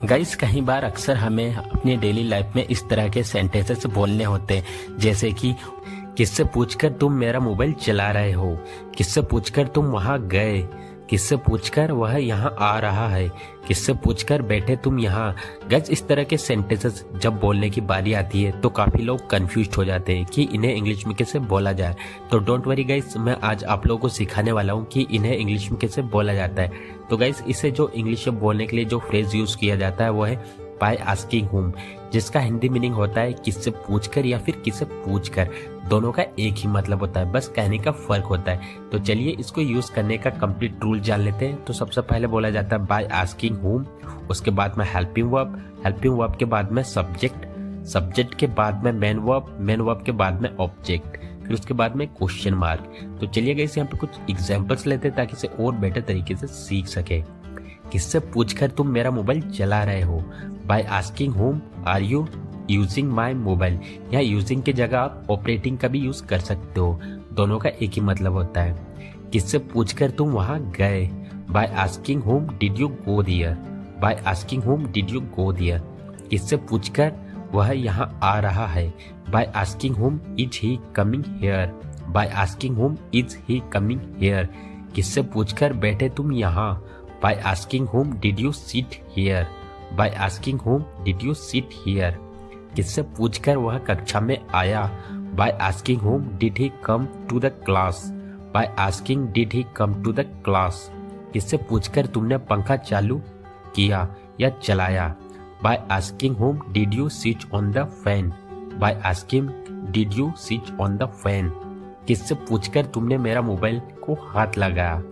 Guys कई बार अक्सर हमें अपनी डेली लाइफ में इस तरह के सेंटेंसेस बोलने होते हैं, जैसे कि किससे पूछकर तुम मेरा मोबाइल चला रहे हो, किससे पूछकर तुम वहां गए, किससे पूछकर वह यहाँ आ रहा है, किससे पूछकर बैठे तुम यहाँ। गाइस इस तरह के सेंटेंसेस जब बोलने की बारी आती है तो काफी लोग कंफ्यूज हो जाते हैं कि इन्हें इंग्लिश में कैसे बोला जाए। तो डोंट वरी गाइस, मैं आज आप लोगों को सिखाने वाला हूँ कि इन्हें इंग्लिश में कैसे बोला जाता है। तो गाइस इसे जो इंग्लिश में बोलने के लिए जो फ्रेज यूज किया जाता है वो है बाय आस्किंग हुम, जिसका हिंदी मीनिंग होता है किससे पूछकर या फिर किससे पूछकर। दोनों का एक ही मतलब होता है, बस कहने का फर्क होता है। तो चलिए इसको यूज करने का कंप्लीट रूल जान लेते हैं। तो सबसे पहले बोला जाता है बाय आस्किंग हुम, उसके बाद में हेल्पिंग वर्ब, हेल्पिंग वर्ब के बाद में सब्जेक्ट, सब्जेक्ट के बाद में मेन वर्ब, मेन वर्ब के बाद में ऑब्जेक्ट, फिर उसके बाद में क्वेश्चन मार्क। तो चलिए गाइस यहाँ पे कुछ एग्जांपल्स लेते हैं ताकि इसे और बेटर तरीके से सीख सके। किससे पूछकर तुम मेरा मोबाइल चला रहे हो, by asking whom are you using my mobile. यहाँ यूजिंग की जगह आप ऑपरेटिंग का भी यूज कर सकते हो, दोनों का एक ही मतलब होता है। किससे पूछकर तुम वहां गए, by asking whom did you go there, by asking whom did you go there. किससे पूछकर वह यहाँ आ रहा है, by asking whom is he coming here, by asking whom is he coming here. किससे पूछकर बैठे तुम यहाँ, by asking whom did you sit here, by asking whom did you sit here. किससे पूछकर वह कक्षा में आया, by asking whom did he come to the class, by asking did he come to the class. किससे पूछकर तुमने पंखा चालू किया या चलाया, by asking whom did you switch on the fan, by asking did you switch on the fan. किससे पूछकर तुमने मेरा मोबाइल को हाथ लगाया।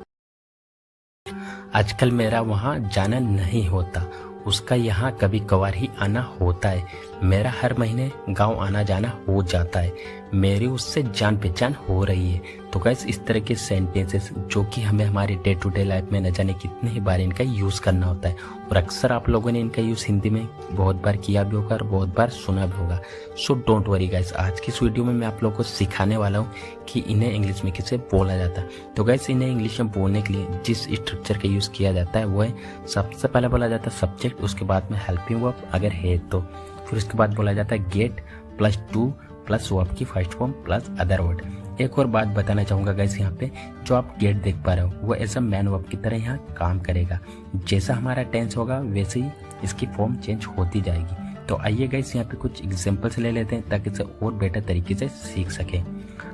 आजकल मेरा वहाँ जाना नहीं होता, उसका यहाँ कभी कभार ही आना होता है। मेरा हर महीने गांव आना जाना हो जाता है, मेरी उससे जान पहचान हो रही है। तो गाइस इस तरह के सेंटेंसेस जो कि हमें हमारे डे टू डे लाइफ में न जाने कितने ही बार इनका यूज़ करना होता है, और अक्सर आप लोगों ने इनका यूज़ हिंदी में बहुत बार किया भी होगा और बहुत बार सुना भी होगा। सो डोंट वरी गाइस, आज की इस वीडियो में मैं आप लोगों को सिखाने वाला हूँ कि इन्हें इंग्लिश में कैसे बोला जाता है। तो गाइस इन्हें इंग्लिश में बोलने के लिए जिस स्ट्रक्चर का यूज़ किया जाता है वो है, सबसे पहले बोला जाता है सब्जेक्ट, उसके बाद में हेल्पिंग वर्ब अगर है तो, फिर उसके बाद बोला जाता है get plus to plus verb की first form plus other word. एक और बात बताना चाहूंगा गाइस, यहाँ पे जो आप गेट देख पा रहे हो वो एज अ मैन वर्ब की तरह यहाँ काम करेगा। जैसा हमारा टेंस होगा वैसे ही इसकी फॉर्म चेंज होती जाएगी। तो आइए गाइस यहाँ पे कुछ एग्जांपल्स ले लेते हैं ताकि इसे और बेटर तरीके से सीख सके।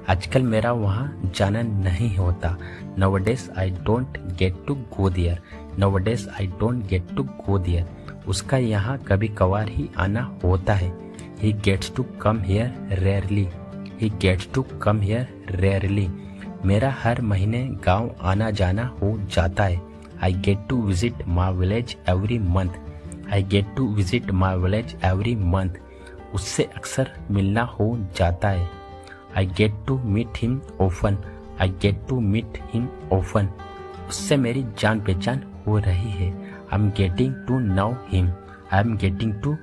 आजकल मेरा वहाँ जाना नहीं होता, nowadays I don't get to go there, nowadays I don't get to go there। उसका यहाँ कभी कभार ही आना होता है, he gets to come here rarely, he gets to come here rarely। मेरा हर महीने गांव आना जाना हो जाता है, I get to visit my village every month, I get to visit my village every month। उससे अक्सर मिलना हो जाता है, I get to meet him often, I get to meet him often। उससे मेरी जान पहचान हो रही है, I'm getting to know him, I'm getting to।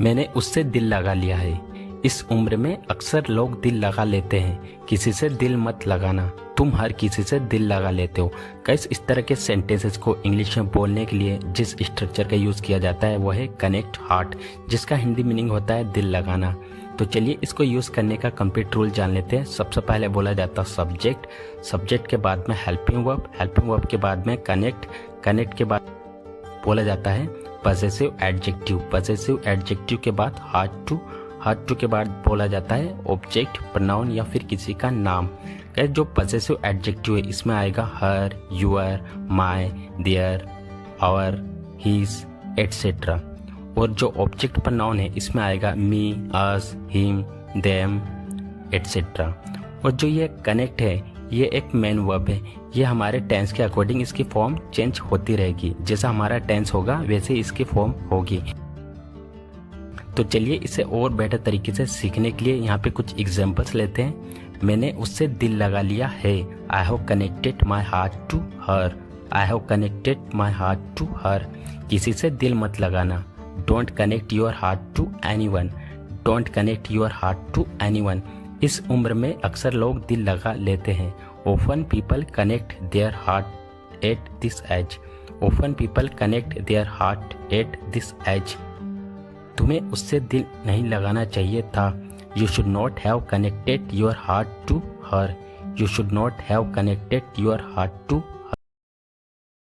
मैंने उससे दिल लगा लिया है। इस उम्र में अक्सर लोग दिल लगा लेते हैं, किसी से दिल मत लगाना, तुम हर किसी से दिल लगा लेते हो। गाइस इस तरह के सेंटेंसेस को इंग्लिश में बोलने के लिए जिस स्ट्रक्चर का यूज किया जाता है वो है कनेक्ट हार्ट, जिसका हिंदी मीनिंग होता है दिल लगाना। तो चलिए इसको यूज करने का कंप्लीट रूल जान लेते हैं। सबसे पहले बोला जाता है सब्जेक्ट, सब्जेक्ट के बाद में हेल्पिंग वर्ब, हेल्पिंग वर्ब के बाद में कनेक्ट, कनेक्ट के बाद बोला जाता है पजेसिव एडजेक्टिव, पजेसिव एडजेक्टिव के बाद हार्ट टू, हार्ट टू के बाद बोला जाता है ऑब्जेक्ट, प्रोनाउन या फिर किसी का नाम। जो पजेसिव एडजेक्टिव है इसमें आएगा her, your, my, their, our, his etcetera. और जो ऑब्जेक्ट प्रोनाउन है इसमें आएगा me, us, him, them etcetera. और जो ये कनेक्ट है ये एक मेन वर्ब है, ये हमारे टेंस के अकॉर्डिंग इसकी फॉर्म चेंज होती रहेगी, जैसा हमारा टेंस होगा वैसे इसकी फॉर्म होगी। तो चलिए इसे और बेटर तरीके से सीखने के लिए यहाँ पे कुछ एग्जांपल्स लेते हैं। मैंने उससे दिल लगा लिया है, I have connected my heart to her, I have connected my heart to her. किसी से दिल मत लगाना, don't connect your heart to anyone, don't connect your heart to anyone. इस उम्र में अक्सर लोग दिल लगा लेते हैं, often people connect their heart at this age. Often people connect their heart at this age. तुम्हें उससे दिल नहीं लगाना चाहिए था. You should not have connected your heart to her. You should not have connected your heart to her.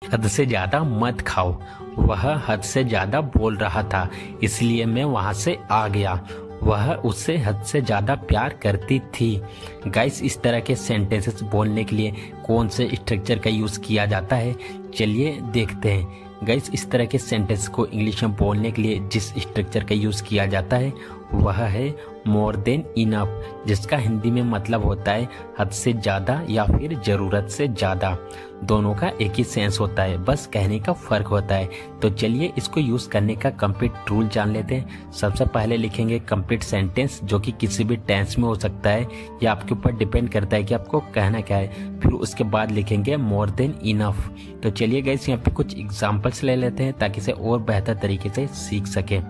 हद से ज्यादा मत खाओ. वह हद से ज्यादा बोल रहा था, इसलिए मैं वहां से आ गया. वह उससे हद से ज़्यादा प्यार करती थी. गाइस, इस तरह के सेंटेंसेस बोलने के लिए कौन से स्ट्रक्चर का यूज़ किया जाता है, चलिए देखते हैं. गाइस, इस तरह के सेंटेंस को इंग्लिश में बोलने के लिए जिस स्ट्रक्चर का यूज़ किया जाता है वह है मोर देन इनफ, जिसका हिंदी में मतलब होता है हद से ज़्यादा या फिर ज़रूरत से ज़्यादा. दोनों का एक ही सेंस होता है, बस कहने का फ़र्क होता है. तो चलिए इसको यूज़ करने का कंप्लीट रूल जान लेते हैं. सबसे पहले लिखेंगे कंप्लीट सेंटेंस, जो कि किसी भी टेंस में हो सकता है, या आपके ऊपर डिपेंड करता है कि आपको कहना क्या है. फिर उसके बाद लिखेंगे मोर देन इनफ. तो चलिए गाइस, यहाँ पे कुछ एग्जाम्पल्स ले लेते हैं ताकि इसे और बेहतर तरीके से सीख सकें.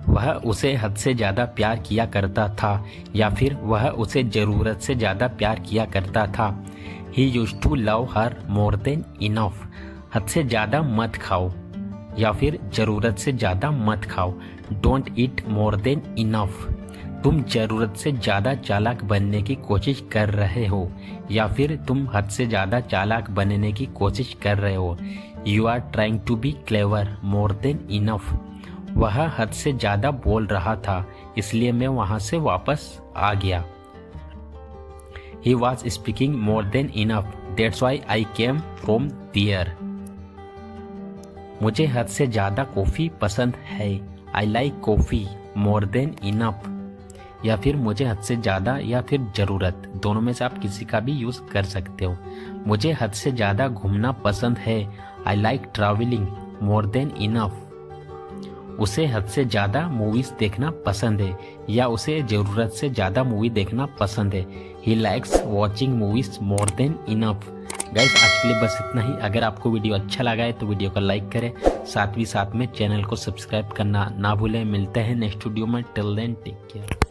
वह उसे हद से ज़्यादा प्यार किया करता था, या फिर वह उसे ज़रूरत से ज़्यादा प्यार किया करता था. He used to love her more than enough. हद से ज़्यादा मत खाओ, या फिर ज़रूरत से ज़्यादा मत खाओ. Don't eat more than enough. तुम ज़रूरत से ज़्यादा चालाक बनने की कोशिश कर रहे हो, या फिर तुम हद से ज़्यादा चालाक बनने की कोशिश कर रहे हो. You are trying to be clever more than enough. वह हद से ज़्यादा बोल रहा था, इसलिए मैं वहाँ से वापस आ गया. He was speaking more than enough. That's why I came from there. मुझे हद से ज़्यादा कॉफ़ी पसंद है. I like coffee more than enough. या फिर मुझे हद से ज़्यादा या फिर ज़रूरत, दोनों में से आप किसी का भी यूज़ कर सकते हो. मुझे हद से ज़्यादा घूमना पसंद है. I like traveling more than enough. उसे हद से ज़्यादा मूवीज़ देखना पसंद है, या उसे ज़रूरत से ज़्यादा मूवी देखना पसंद है. He likes watching movies more than enough. Guys, आज के लिए बस इतना ही. अगर आपको वीडियो अच्छा लगा है तो वीडियो को लाइक करें, साथ में चैनल को सब्सक्राइब करना ना भूलें. मिलते हैं नेक्स्ट वीडियो में. Till then take care.